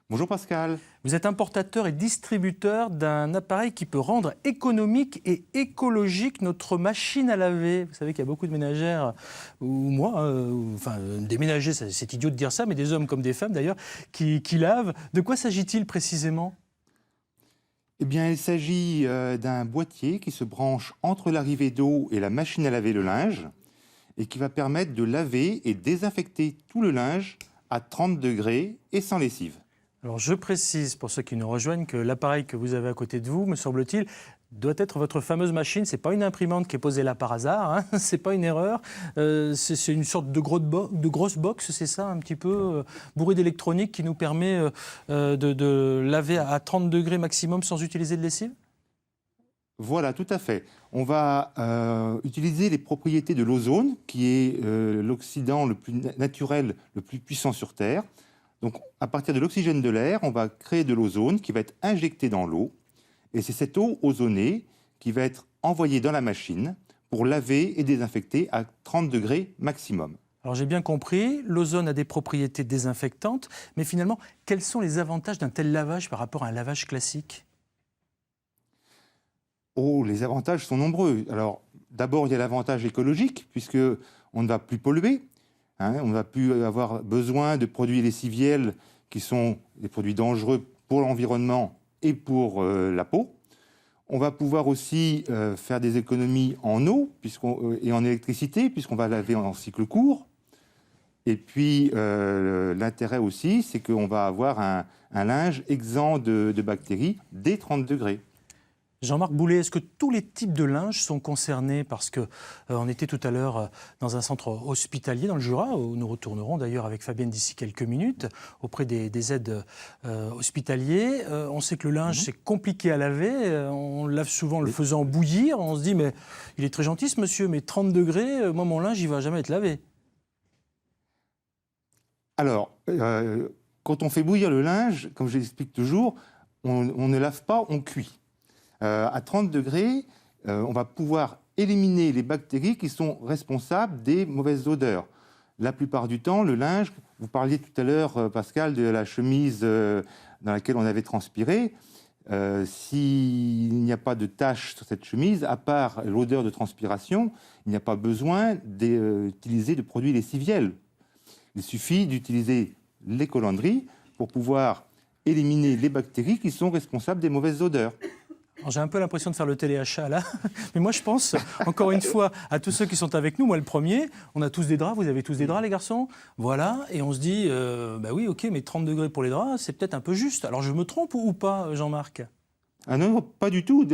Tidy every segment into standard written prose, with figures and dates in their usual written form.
Bonjour Pascal. Vous êtes importateur et distributeur d'un appareil qui peut rendre économique et écologique notre machine à laver. Vous savez qu'il y a beaucoup de ménagères, ou moi, enfin des ménagers, c'est idiot de dire ça, mais des hommes comme des femmes d'ailleurs, qui lavent. De quoi s'agit-il précisément ? Eh bien, il s'agit d'un boîtier qui se branche entre l'arrivée d'eau et la machine à laver le linge et qui va permettre de laver et désinfecter tout le linge à 30 degrés et sans lessive. Alors je précise pour ceux qui nous rejoignent que l'appareil que vous avez à côté de vous, me semble-t-il, doit être votre fameuse machine. Ce n'est pas une imprimante qui est posée là par hasard, hein. Ce n'est pas une erreur. C'est une sorte de grosse box, c'est ça, un petit peu bourrée d'électronique qui nous permet de laver à 30 degrés maximum sans utiliser de lessive ? Voilà, tout à fait. On va utiliser les propriétés de l'ozone, qui est l'oxydant le plus naturel, le plus puissant sur Terre. Donc, à partir de l'oxygène de l'air, on va créer de l'ozone qui va être injectée dans l'eau. Et c'est cette eau ozonée qui va être envoyée dans la machine pour laver et désinfecter à 30 degrés maximum. Alors j'ai bien compris, l'ozone a des propriétés désinfectantes, mais finalement, quels sont les avantages d'un tel lavage par rapport à un lavage classique ? Oh, les avantages sont nombreux. Alors, d'abord, il y a l'avantage écologique, puisqu'on ne va plus polluer. On ne va plus avoir besoin de produits lessiviels qui sont des produits dangereux pour l'environnement et pour la peau. On va pouvoir aussi faire des économies en eau et en électricité, puisqu'on va laver en cycle court. Et puis, l'intérêt aussi, c'est qu'on va avoir un linge exempt de bactéries dès 30 degrés. Jean-Marc Boulet, est-ce que tous les types de linge sont concernés ? Parce qu'on était tout à l'heure dans un centre hospitalier dans le Jura, où nous retournerons d'ailleurs avec Fabienne d'ici quelques minutes, auprès des aides hospitaliers. On sait que le linge, c'est compliqué à laver. On lave souvent le faisant bouillir. On se dit, mais il est très gentil ce monsieur, mais 30 degrés, moi mon linge, il ne va jamais être lavé. Alors, quand on fait bouillir le linge, comme je l'explique toujours, on ne lave pas, on cuit. À 30 degrés, on va pouvoir éliminer les bactéries qui sont responsables des mauvaises odeurs. La plupart du temps, le linge, vous parliez tout à l'heure, Pascal, de la chemise dans laquelle on avait transpiré. S'il n'y a pas de taches sur cette chemise, à part l'odeur de transpiration, il n'y a pas besoin d'utiliser de produits lessiviels. Il suffit d'utiliser les colandries pour pouvoir éliminer les bactéries qui sont responsables des mauvaises odeurs. J'ai un peu l'impression de faire le téléachat là, mais moi je pense, encore une fois, à tous ceux qui sont avec nous, moi le premier, on a tous des draps, vous avez tous des draps les garçons, voilà, et on se dit, bah oui ok, mais 30 degrés pour les draps, c'est peut-être un peu juste. Alors je me trompe ou pas, Jean-Marc ? Ah non, pas du tout.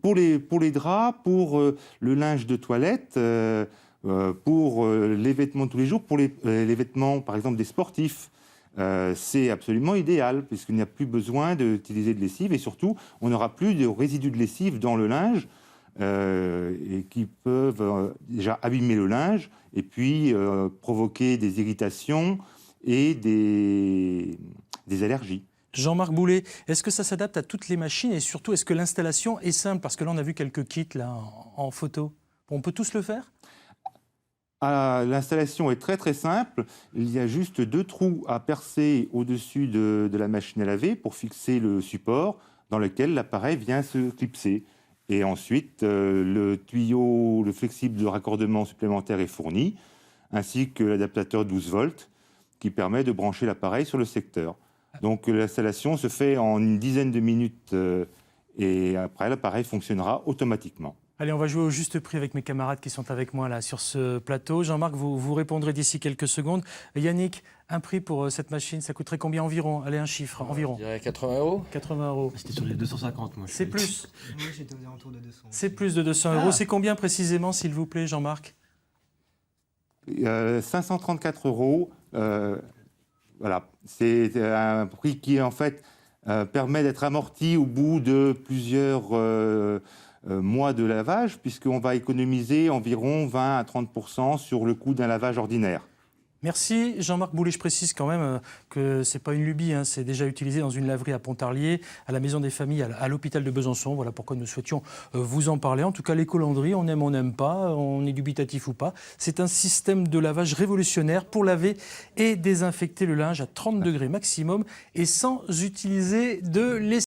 Pour les draps, pour le linge de toilette, pour les vêtements de tous les jours, pour les vêtements par exemple des sportifs, c'est absolument idéal, puisqu'il n'y a plus besoin d'utiliser de lessive et surtout, on n'aura plus de résidus de lessive dans le linge et qui peuvent déjà abîmer le linge et puis provoquer des irritations et des allergies. Jean-Marc Boulet, est-ce que ça s'adapte à toutes les machines et surtout, est-ce que l'installation est simple ? Parce que là, on a vu quelques kits là, en photo. On peut tous le faire ? L'installation est très très simple. Il y a juste 2 trous à percer au-dessus de la machine à laver pour fixer le support dans lequel l'appareil vient se clipser. Et ensuite, le tuyau, le flexible de raccordement supplémentaire est fourni, ainsi que l'adaptateur 12 volts qui permet de brancher l'appareil sur le secteur. Donc l'installation se fait en une dizaine de minutes et après l'appareil fonctionnera automatiquement. Allez, on va jouer au juste prix avec mes camarades qui sont avec moi là sur ce plateau. Jean-Marc, vous répondrez d'ici quelques secondes. Yannick, un prix pour cette machine, ça coûterait combien environ ? Allez, un chiffre, environ. Je dirais 80 €. 80 €. C'était sur les 250, moi. C'est plus. Moi, j'étais aux alentours de 200. C'est plus de 200 €. C'est combien précisément, s'il vous plaît, Jean-Marc ? 534 €. Voilà, c'est un prix qui en fait permet d'être amorti au bout de plusieurs mois de lavage, puisqu'on va économiser environ 20 à 30 % sur le coût d'un lavage ordinaire. Merci Jean-Marc Boulet. Je précise quand même que ce n'est pas une lubie, hein, c'est déjà utilisé dans une laverie à Pontarlier, à la Maison des Familles, à l'hôpital de Besançon. Voilà pourquoi nous souhaitions vous en parler. En tout cas, l'écolandrie, on aime, on n'aime pas, on est dubitatif ou pas. C'est un système de lavage révolutionnaire pour laver et désinfecter le linge à 30 degrés maximum et sans utiliser de lessive.